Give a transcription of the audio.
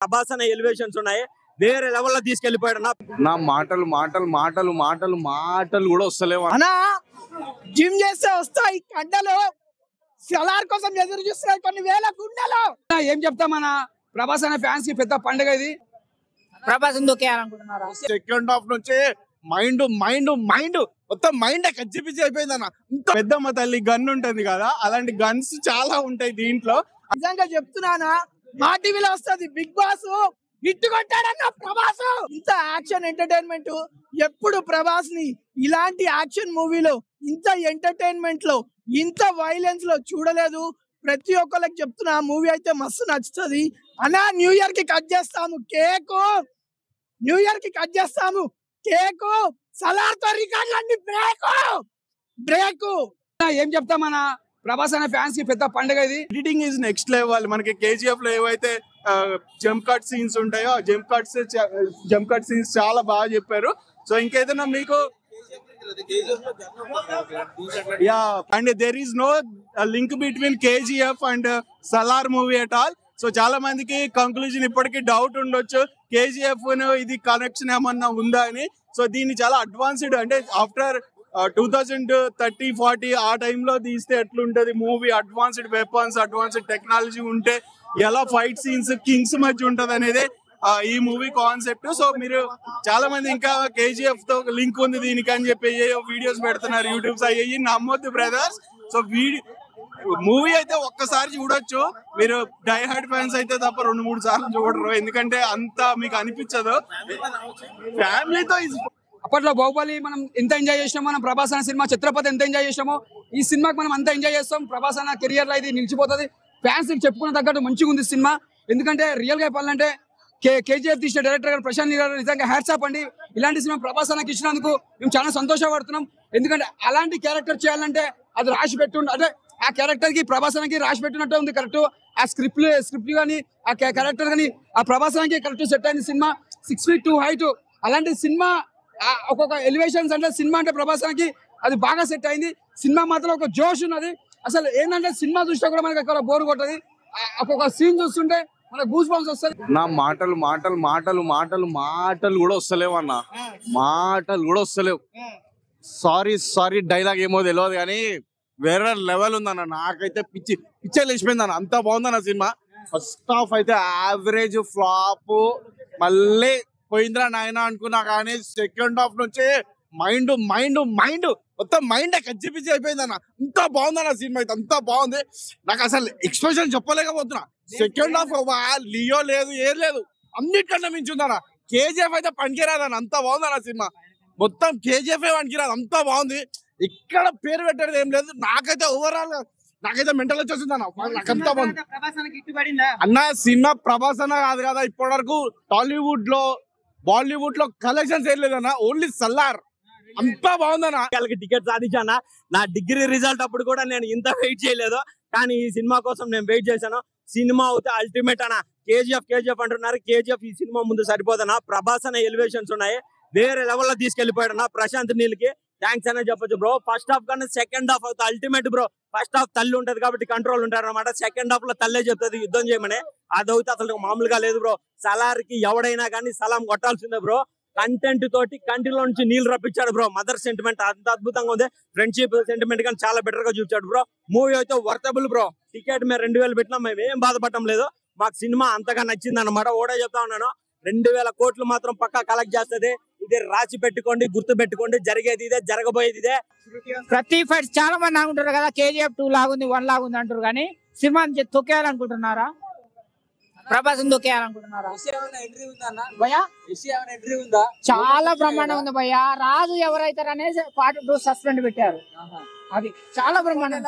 ప్రభాస్ అనే ఎలివేషన్స్ ఉన్నాయి, వేరే లెవెల్లో తీసుకెళ్లిపోయాడు. నా మాటలు మాటలు మాటలు మాటలు మాటలు కూడా వస్తలేవు అన్నా. జిమ్ చేస్తే వస్తాయి గంటలు, సలార్ కోసం ఎదురు చూస్తున్నాయి కొన్ని వేల గుండెలు. ఏం చెప్తామన్నా, ప్రభాస్ అనే ఫ్యాన్స్ కి పెద్ద పండుగ ఇది. ప్రభాస్ దొక్కేయాలనుకుంటున్నారా? సెకండ్ హాఫ్ నుంచి మైండ్ మైండ్ మైండ్ మొత్తం మైండ్ కచ్చిపిచ్చి అయిపోయింది అన్న. పెద్దమ్మ తల్లి గన్ ఉంటది కదా, అలాంటి గన్స్ చాలా ఉంటాయి దీంట్లో. నిజంగా చెప్తున్నానా, మా టీవీలో వస్తుంది బిగ్ బాస్ హిట్ కొట్టాడన్న ప్రభాస్. ఇంత యాక్షన్ ఎంటర్టైన్మెంట్ ఎప్పుడు ప్రభాస్ ని ఇలాంటి యాక్షన్ మూవీలో, ఇంత ఎంటర్టైన్మెంట్ లో, ఇంత వైలెన్స్ లో చూడలేదు. ప్రతి ఒక్కరికి చెప్తున్నా, మూవీ అయితే మస్తు నచ్చుతుంది అన్నా. న్యూ ఇయర్ కి కట్ చేస్తాము కేకు, న్యూ ఇయర్ కి కట్ చేస్తాము కేకు, సలార్ తో రికార్డులన్నీ బ్రేకు బ్రేకు. ఏం చెప్తామన్నా, ప్రభాస్ అనే ఫ్యాన్స్ కి పెద్ద పండుగ ఇది. Editing is next level. మనకి కేజీఎఫ్ లో ఏవైతే జంప్ కట్ సీన్స్ ఉంటాయో, జంప్ కట్ సీన్స్ చాలా బాగా చెప్పారు. సో ఇంకేదైనా మీకు and there is no link between KGF and Salaar movie at all. So చాలా మందికి కంక్లూజన్ ఇప్పటికీ డౌట్ ఉండొచ్చు, కేజీఎఫ్ ఇది కనెక్షన్ ఏమన్నా ఉందా అని. సో దీన్ని చాలా అడ్వాన్స్డ్, అంటే ఆఫ్టర్ 2030-40 ఆ టైంలో తీస్తే ఎట్లుంటది movie, advanced weapons, advanced technology ఉంటే ఎలా ఫైట్ సీన్స్ కింగ్స్ మధ్య ఉంటది అనేది ఈ మూవీ కాన్సెప్ట్. సో మీరు చాలా మంది ఇంకా కేజీఎఫ్ తో లింక్ ఉంది దీనికి అని చెప్పి వీడియోస్ పెడుతున్నారు యూట్యూబ్స్, అయ్యి నమ్మొద్దు బ్రదర్స్. సో మూవీ అయితే ఒక్కసారి చూడొచ్చు మీరు, డై హార్డ్ ఫ్యాన్స్ అయితే తప్ప 2-3 సార్లు చూడరు, ఎందుకంటే అంత మీకు అనిపించదు. ఫ్యామిలీతో అప్పట్లో బాహుబలి మనం ఎంత ఎంజాయ్ చేసినామో, మనం ప్రభాస్ అనే సినిమా ఛత్రపతి ఎంత ఎంజాయ్ చేసినామో, ఈ సినిమాకి మనం అంత ఎంజాయ్ చేస్తాం. ప్రభాస్ అన్న కెరియర్ లో ఇది నిలిచిపోతుంది. ఫ్యాన్స్ చెప్పుకున్న తగ్గట్టు మంచిగా ఉంది సినిమా. ఎందుకంటే రియల్ గా చెప్పాలంటే కేజీఎఫ్ తీసిన డైరెక్టర్ గారు ప్రశాంత్ నీల్ గారు నిజంగా హ్యాట్స్ ఆఫ్ అండి. ఇలాంటి సినిమా ప్రభాస్ అన్నకి ఇచ్చినందుకు మేము చాలా సంతోషపడుతున్నాం. ఎందుకంటే అలాంటి క్యారెక్టర్ చేయాలంటే అది రాసి పెట్టుండి, అంటే ఆ క్యారెక్టర్ కి ప్రభాస్ అన్నకి రాసి పెట్టినట్టే ఉంది కరెక్ట్. ఆ స్క్రిప్ట్ కానీ ఆ క్యారెక్టర్ కానీ ఆ ప్రభాస్ అన్నకి కరెక్ట్ సెట్ అయింది సినిమా. 6 feet 2 height అలాంటి సినిమా, ఒక్కొక్క ఎలివేషన్స్ అంటే సినిమా అంటే ప్రభాస్ అన్నకి అది బాగా సెట్ అయింది. సినిమా మాత్రం ఒక జోష్ ఉన్నది. అసలు ఏంటంటే సినిమా చూస్తే కూడా మనకి అక్కడ బోర్ కొట్టది. ఒక్కొక్క సీన్ చూస్తుంటే మనకు గూస్ బంప్స్ వస్తుంది. నా మాటలు మాటలు మాటలు మాటలు మాటలు కూడా వస్తలేవు అన్న, మాటలు కూడా వస్తలేవు. సారీ డైలాగ్ ఏమో తెలియదు కానీ వేరే లెవెల్ ఉందన్న. నాకైతే పిచ్చే లేచిపోయింది అన్న, అంత బాగుందన్న సినిమా. ఫస్ట్ హాఫ్ అయితే యావరేజ్ ఫ్లాప్, మళ్ళీ పోయిందిరా నాయన అనుకున్నా, కానీ సెకండ్ హాఫ్ నుంచి మైండ్ మైండ్ మైండ్ మొత్తం మైండ్ కచ్చిపిచ్చి అయిపోయింది అన్న. అంత బాగుందన్న సినిమా అయితే, అంత బాగుంది. నాకు అసలు ఎక్స్ప్రెషన్ చెప్పలేకపోతున్నా. సెకండ్ హాఫ్ లియో లేదు, ఏం లేదు, అన్నిటికన్నా మించుందన్న. కేజీఎఫ్ అయితే పనికిరాదన్న, అంత బాగుందన్న సినిమా. మొత్తం కేజీఎఫ్ పనికిరాదు, అంత బాగుంది. ఇక్కడ పేరు పెట్టేది ఏం లేదు. నాకైతే ఓవరాల్ నాకైతే మెంటల్ వచ్చేసింది అన్న. నాకంతా బాగుంది అన్న సినిమా. ప్రభాస్ అన్న కాదు కదా ఇప్పటి వరకు టాలీవుడ్ లో బాలీవుడ్ లో కలెక్షన్స్ ఏం లేదన్న, ఓన్లీ సల్లార్. అంతా బాగుందన్న. టికెట్ సాధించానా, నా డిగ్రీ రిజల్ట్ అప్పుడు కూడా నేను ఇంత వెయిట్ చేయలేదు, కానీ ఈ సినిమా కోసం నేను వెయిట్ చేశాను. సినిమా అయితే అల్టిమేట్ అన్న. కేజీఎఫ్ అంటున్నారు, కేజీఎఫ్ ఈ సినిమా ముందు సరిపోదన్నా. ప్రభాస్ అనే ఎలివేషన్స్ ఉన్నాయి, వేరే లెవెల్లో తీసుకెళ్లిపోయాడు. ప్రశాంత్ నీల్ కి థ్యాంక్స్ అనే చెప్పొచ్చు బ్రో. ఫస్ట్ హాఫ్ కన్నా సెకండ్ హాఫ్ అయితే అల్టిమేట్ బ్రో. ఫస్ట్ హాఫ్ తల్లి ఉంటది కాబట్టి కంట్రోల్ ఉంటారు అనమాట. సెకండ్ హాఫ్ లో తల్లే చెప్తుంది యుద్ధం చేయమని, అదైతే అసలు మామూలుగా లేదు బ్రో. సలార్ కి ఎవడైనా కానీ సలాం కొట్టాల్సిందే బ్రో. కంటెంట్ తోటి కంటిలో నుంచి నీళ్ళు రప్పించాడు బ్రో. మదర్ సెంటిమెంట్ అంత అద్భుతంగా ఉంది. ఫ్రెండ్షిప్ సెంటిమెంట్ కానీ చాలా బెటర్ గా చూపించాడు బ్రో. మూవీ అయితే వర్తబుల్ బ్రో. టికెట్ మేము 2000 పెట్టినా మేము ఏం బాధపడటం లేదు. మాకు సినిమా అంతగా నచ్చింది అనమాట. ఓడే చెప్తా ఉన్నాను, 2000 కోట్లు మాత్రం పక్కా కలెక్ట్ చేస్తుంది. ఇది రాసి పెట్టుకోండి, గుర్తు పెట్టుకోండి. జరిగేది ఇదే, జరగబోయేది ఇదే. ప్రతి ఫైట్ చాలా మంది అనుకుంటారు కదా కేజీఎఫ్ 2 లాగుంది 1 లాగుంది అంటారు, కానీ సినిమా తొక్కేయాలనుకుంటున్నారా? ప్రభాస్ తొక్కేయాలనుకుంటున్నారా? చాలా బ్రహ్మాండం ఉంది భయ్యా. రాజు ఎవరైతారు అనేది పార్ట్ 2 సస్పెండ్ పెట్టారు. అది చాలా బ్రహ్మాండం.